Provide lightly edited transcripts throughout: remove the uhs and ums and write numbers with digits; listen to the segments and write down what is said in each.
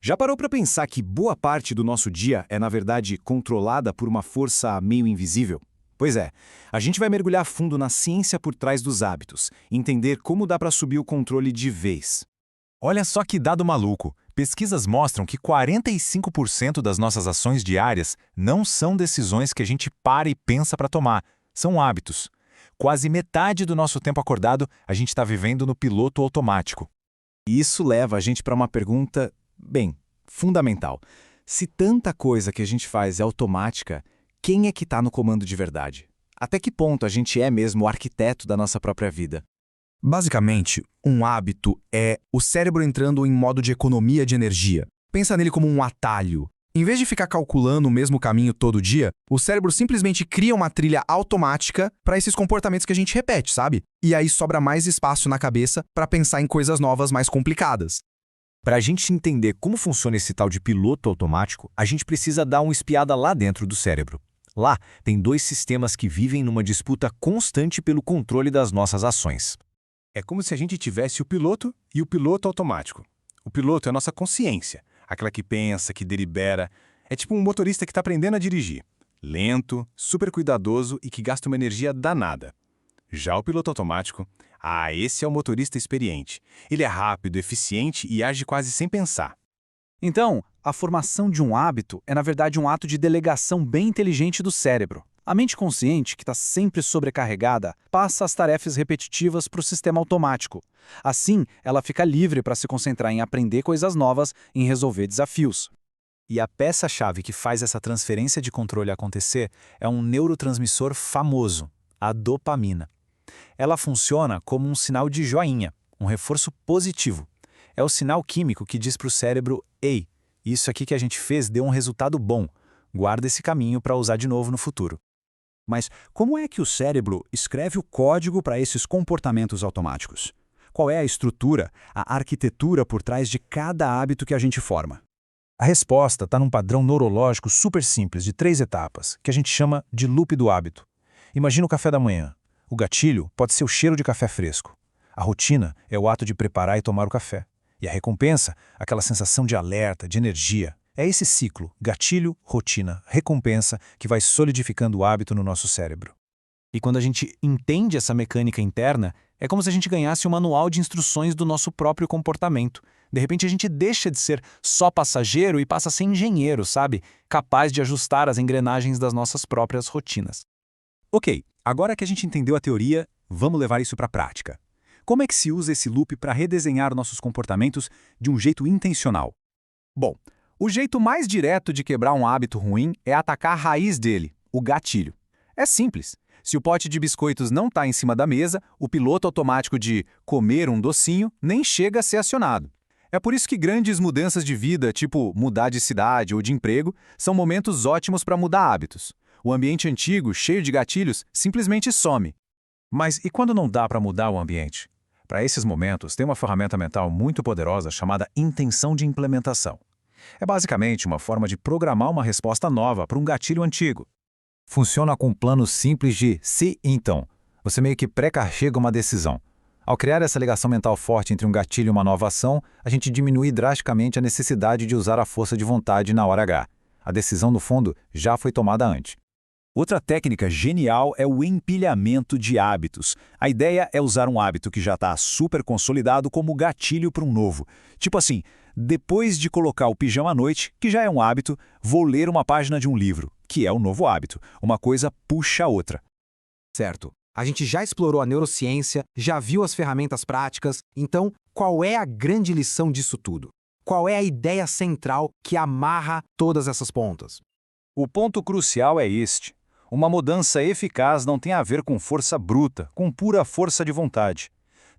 Já parou para pensar que boa parte do nosso dia é, na verdade, controlada por uma força meio invisível? Pois é, a gente vai mergulhar fundo na ciência por trás dos hábitos, entender como dá para subir o controle de vez. Olha só que dado maluco! Pesquisas mostram que 45% das nossas ações diárias não são decisões que a gente para e pensa para tomar, são hábitos. Quase metade do nosso tempo acordado a gente está vivendo no piloto automático. E isso leva a gente para uma pergunta, bem, fundamental. Se tanta coisa que a gente faz é automática, quem é que está no comando de verdade? Até que ponto a gente é mesmo o arquiteto da nossa própria vida? Basicamente, um hábito é o cérebro entrando em modo de economia de energia. Pensa nele como um atalho. Em vez de ficar calculando o mesmo caminho todo dia, o cérebro simplesmente cria uma trilha automática para esses comportamentos que a gente repete, sabe? E aí sobra mais espaço na cabeça para pensar em coisas novas mais complicadas. Para a gente entender como funciona esse tal de piloto automático, a gente precisa dar uma espiada lá dentro do cérebro. Lá, tem dois sistemas que vivem numa disputa constante pelo controle das nossas ações. É como se a gente tivesse o piloto e o piloto automático. O piloto é a nossa consciência, aquela que pensa, que delibera. É tipo um motorista que está aprendendo a dirigir. Lento, super cuidadoso e que gasta uma energia danada. Já o piloto automático, esse é o motorista experiente. Ele é rápido, eficiente e age quase sem pensar. Então, a formação de um hábito é, na verdade, um ato de delegação bem inteligente do cérebro. A mente consciente, que está sempre sobrecarregada, passa as tarefas repetitivas para o sistema automático. Assim, ela fica livre para se concentrar em aprender coisas novas, em resolver desafios. E a peça-chave que faz essa transferência de controle acontecer é um neurotransmissor famoso, a dopamina. Ela funciona como um sinal de joinha, um reforço positivo. É o sinal químico que diz para o cérebro: ei, isso aqui que a gente fez deu um resultado bom, guarda esse caminho para usar de novo no futuro. Mas como é que o cérebro escreve o código para esses comportamentos automáticos? Qual é a estrutura, a arquitetura por trás de cada hábito que a gente forma? A resposta está num padrão neurológico super simples de 3 etapas, que a gente chama de loop do hábito. Imagina o café da manhã. O gatilho pode ser o cheiro de café fresco. A rotina é o ato de preparar e tomar o café. E a recompensa, aquela sensação de alerta, de energia. É esse ciclo, gatilho, rotina, recompensa, que vai solidificando o hábito no nosso cérebro. E quando a gente entende essa mecânica interna, é como se a gente ganhasse um manual de instruções do nosso próprio comportamento. De repente a gente deixa de ser só passageiro e passa a ser engenheiro, sabe? Capaz de ajustar as engrenagens das nossas próprias rotinas. Ok, agora que a gente entendeu a teoria, vamos levar isso para a prática. Como é que se usa esse loop para redesenhar nossos comportamentos de um jeito intencional? Bom, o jeito mais direto de quebrar um hábito ruim é atacar a raiz dele, o gatilho. É simples. Se o pote de biscoitos não está em cima da mesa, o piloto automático de comer um docinho nem chega a ser acionado. É por isso que grandes mudanças de vida, tipo mudar de cidade ou de emprego, são momentos ótimos para mudar hábitos. O ambiente antigo, cheio de gatilhos, simplesmente some. Mas e quando não dá para mudar o ambiente? Para esses momentos, tem uma ferramenta mental muito poderosa chamada intenção de implementação. É basicamente uma forma de programar uma resposta nova para um gatilho antigo. Funciona com um plano simples de se então. Você meio que pré-carrega uma decisão. Ao criar essa ligação mental forte entre um gatilho e uma nova ação, a gente diminui drasticamente a necessidade de usar a força de vontade na hora H. A decisão, no fundo, já foi tomada antes. Outra técnica genial é o empilhamento de hábitos. A ideia é usar um hábito que já está super consolidado como gatilho para um novo. Tipo assim, depois de colocar o pijama à noite, que já é um hábito, vou ler uma página de um livro, que é o novo hábito. Uma coisa puxa a outra. Certo. A gente já explorou a neurociência, já viu as ferramentas práticas, então qual é a grande lição disso tudo? Qual é a ideia central que amarra todas essas pontas? O ponto crucial é este. Uma mudança eficaz não tem a ver com força bruta, com pura força de vontade.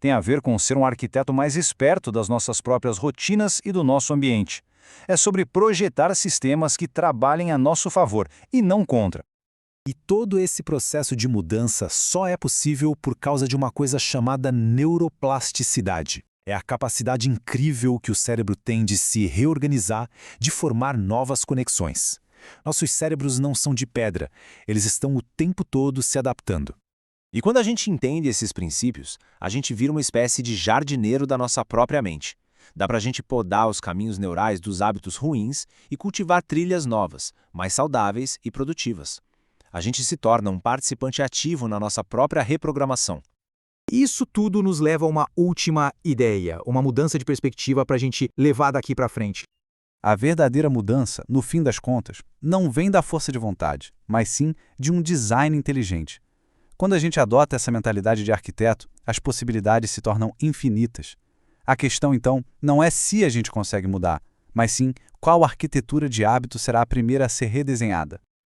Tem a ver com ser um arquiteto mais esperto das nossas próprias rotinas e do nosso ambiente. É sobre projetar sistemas que trabalhem a nosso favor e não contra. E todo esse processo de mudança só é possível por causa de uma coisa chamada neuroplasticidade. É a capacidade incrível que o cérebro tem de se reorganizar, de formar novas conexões. Nossos cérebros não são de pedra, eles estão o tempo todo se adaptando. E quando a gente entende esses princípios, a gente vira uma espécie de jardineiro da nossa própria mente. Dá para a gente podar os caminhos neurais dos hábitos ruins e cultivar trilhas novas, mais saudáveis e produtivas. A gente se torna um participante ativo na nossa própria reprogramação. Isso tudo nos leva a uma última ideia, uma mudança de perspectiva para a gente levar daqui para frente. A verdadeira mudança, no fim das contas, não vem da força de vontade, mas sim de um design inteligente. Quando a gente adota essa mentalidade de arquiteto, as possibilidades se tornam infinitas. A questão, então, não é se a gente consegue mudar, mas sim qual arquitetura de hábito será a primeira a ser redesenhada.